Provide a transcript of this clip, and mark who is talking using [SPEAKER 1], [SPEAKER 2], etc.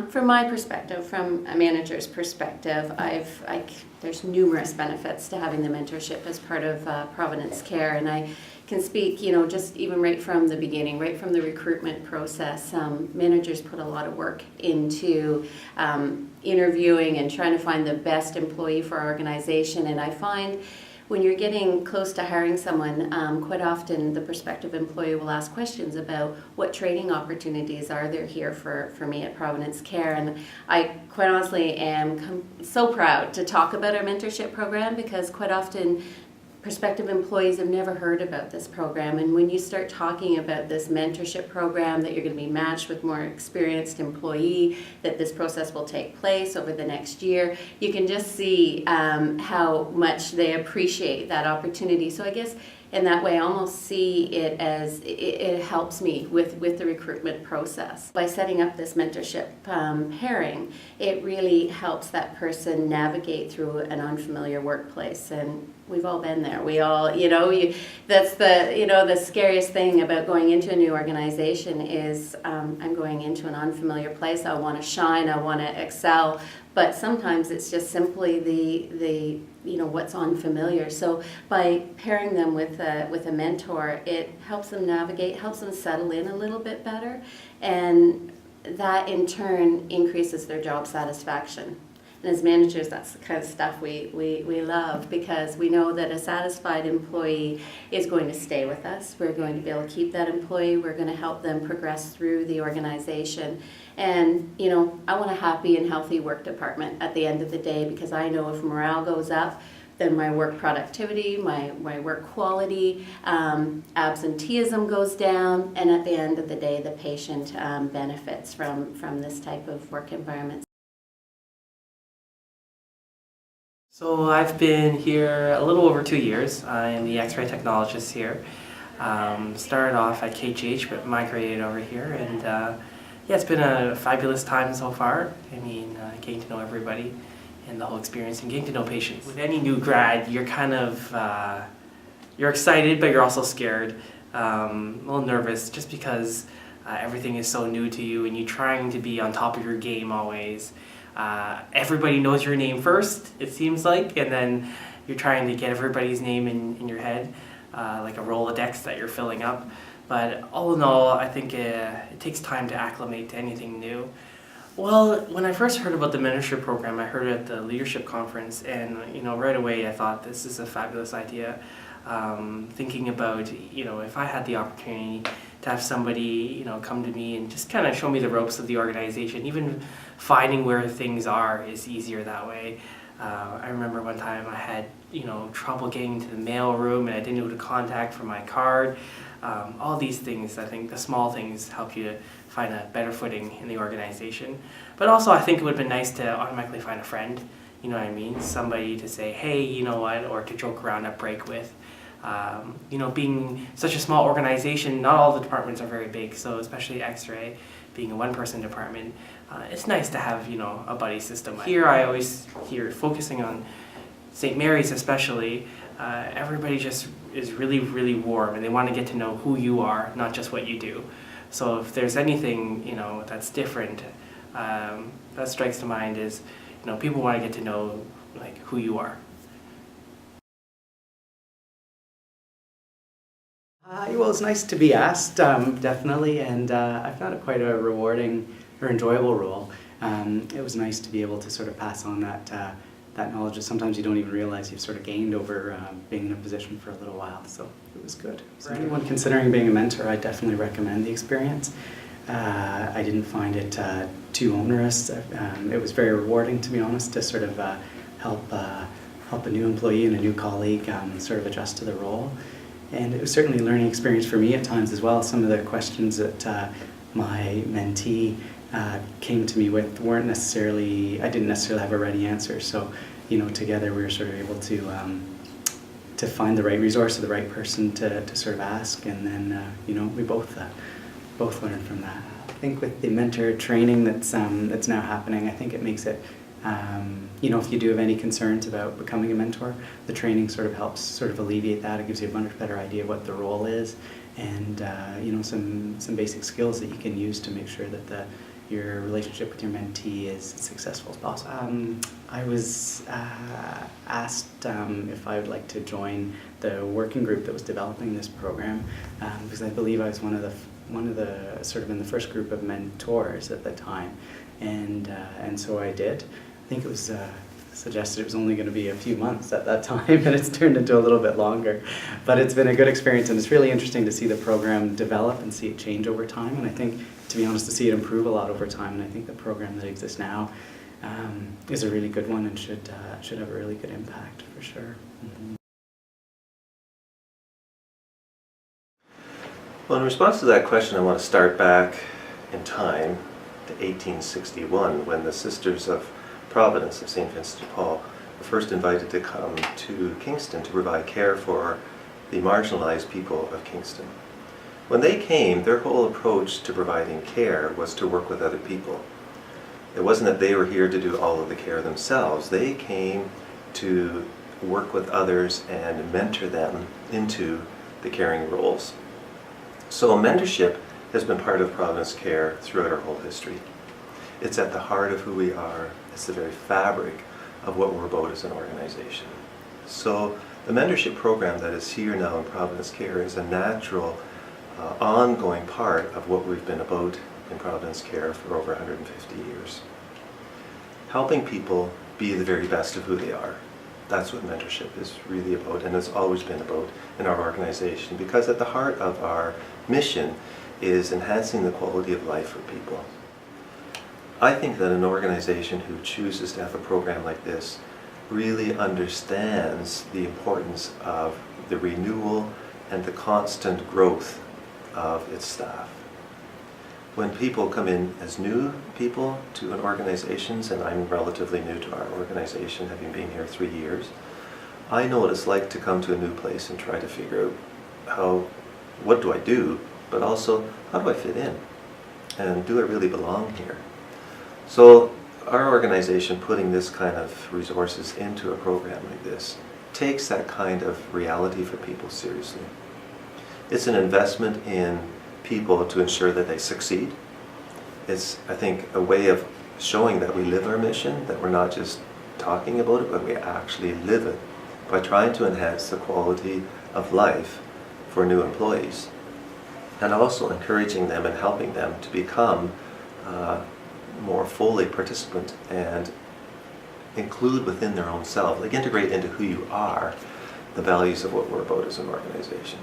[SPEAKER 1] From my perspective, from a manager's perspective, there's numerous benefits to having the mentorship as part of Providence Care, and I can speak, just even right from the beginning, right from the recruitment process. Managers put a lot of work into interviewing and trying to find the best employee for our organization, and I find when you're getting close to hiring someone, quite often the prospective employee will ask questions about what training opportunities are there here for me at Providence Care. And I quite honestly am so proud to talk about our mentorship program, because quite often prospective employees have never heard about this program, and when you start talking about this mentorship program, that you're going to be matched with more experienced employee, that this process will take place over the next year, you can just see how much they appreciate that opportunity. So I guess in that way, I almost see it as it helps me with the recruitment process. By setting up this mentorship pairing, it really helps that person navigate through an unfamiliar workplace, and we've all been there. We all, that's the scariest thing about going into a new organization is I'm going into an unfamiliar place. I want to shine, I want to excel, but sometimes it's just simply the what's unfamiliar. So by pairing them with a mentor, it helps them navigate, helps them settle in a little bit better, and that in turn increases their job satisfaction. And as managers, that's the kind of stuff we love, because we know that a satisfied employee is going to stay with us. We're going to be able to keep that employee. We're going to help them progress through the organization. And, I want a happy and healthy work department at the end of the day, because I know if morale goes up, then my work productivity, my work quality, absenteeism goes down, and at the end of the day, the patient benefits from this type of work environment.
[SPEAKER 2] So I've been here a little over 2 years. I am the X-ray technologist here. Started off at KGH, but migrated over here, and it's been a fabulous time so far. Getting to know everybody and the whole experience, and getting to know patients. With any new grad, you're kind of you're excited, but you're also scared, a little nervous, just because everything is so new to you, and you're trying to be on top of your game always. Everybody knows your name first, it seems like, and then you're trying to get everybody's name in your head, like a Rolodex that you're filling up. But all in all, I think it takes time to acclimate to anything new. Well, when I first heard about the mentorship program, I heard it at the leadership conference, and right away I thought this is a fabulous idea. Thinking about if I had the opportunity to have somebody come to me and just kind of show me the ropes of the organization, even finding where things are is easier that way. I remember one time I had trouble getting to the mail room, and I didn't know who to contact for my card. All these things, I think the small things help you find a better footing in the organization. But also I think it would have been nice to automatically find a friend, somebody to say, hey, you know what, or to joke around at break with. Being such a small organization, not all the departments are very big, so especially X-ray, being a one-person department, it's nice to have, a buddy system. Here I always hear, focusing on St. Mary's especially, everybody just is really, really warm, and they want to get to know who you are, not just what you do. So if there's anything, that's different, that strikes to mind is, people want to get to know, who you are.
[SPEAKER 3] Well, it's nice to be asked, definitely, and I found it quite a rewarding or enjoyable role. It was nice to be able to sort of pass on that knowledge that sometimes you don't even realize you've sort of gained over being in a position for a little while, so it was good. For anyone considering being a mentor, I definitely recommend the experience. I didn't find it too onerous. It was very rewarding, to be honest, to sort of help a new employee and a new colleague sort of adjust to the role. And it was certainly a learning experience for me at times as well. Some of the questions that my mentee came to me with I didn't necessarily have a ready answer. So, together we were sort of able to find the right resource or the right person to sort of ask, and then we both learned from that. I think with the mentor training that's now happening, I think it makes it if you do have any concerns about becoming a mentor, the training sort of helps sort of alleviate that. It gives you a much better idea of what the role is, and some basic skills that you can use to make sure that your relationship with your mentee is as successful as possible. I was asked if I would like to join the working group that was developing this program, because I believe I was one of the sort of in the first group of mentors at the time, and so I did. I think it was suggested it was only going to be a few months at that time, and it's turned into a little bit longer. But it's been a good experience, and it's really interesting to see the program develop and see it change over time. And I think, to be honest, to see it improve a lot over time. And I think the program that exists now is a really good one and should have a really good impact for sure. Mm-hmm.
[SPEAKER 4] Well, in response to that question, I want to start back in time to 1861, when the Sisters of Providence of St. Vincent de Paul were first invited to come to Kingston to provide care for the marginalized people of Kingston. When they came, their whole approach to providing care was to work with other people. It wasn't that they were here to do all of the care themselves. They came to work with others and mentor them into the caring roles. So mentorship has been part of Providence Care throughout our whole history. It's at the heart of who we are. It's the very fabric of what we're about as an organization. So the mentorship program that is here now in Providence Care is a natural, ongoing part of what we've been about in Providence Care for over 150 years. Helping people be the very best of who they are. That's what mentorship is really about, and has always been about in our organization, because at the heart of our mission is enhancing the quality of life for people. I think that an organization who chooses to have a program like this really understands the importance of the renewal and the constant growth of its staff. When people come in as new people to an organization, and I'm relatively new to our organization, having been here 3 years, I know what it's like to come to a new place and try to figure out what do I do, but also how do I fit in, and do I really belong here? So our organization putting this kind of resources into a program like this takes that kind of reality for people seriously. It's an investment in people to ensure that they succeed. It's, I think, a way of showing that we live our mission, that we're not just talking about it, but we actually live it by trying to enhance the quality of life for new employees, and also encouraging them and helping them to become more fully participant and include within their own self, like integrate into who you are, the values of what we're about as an organization.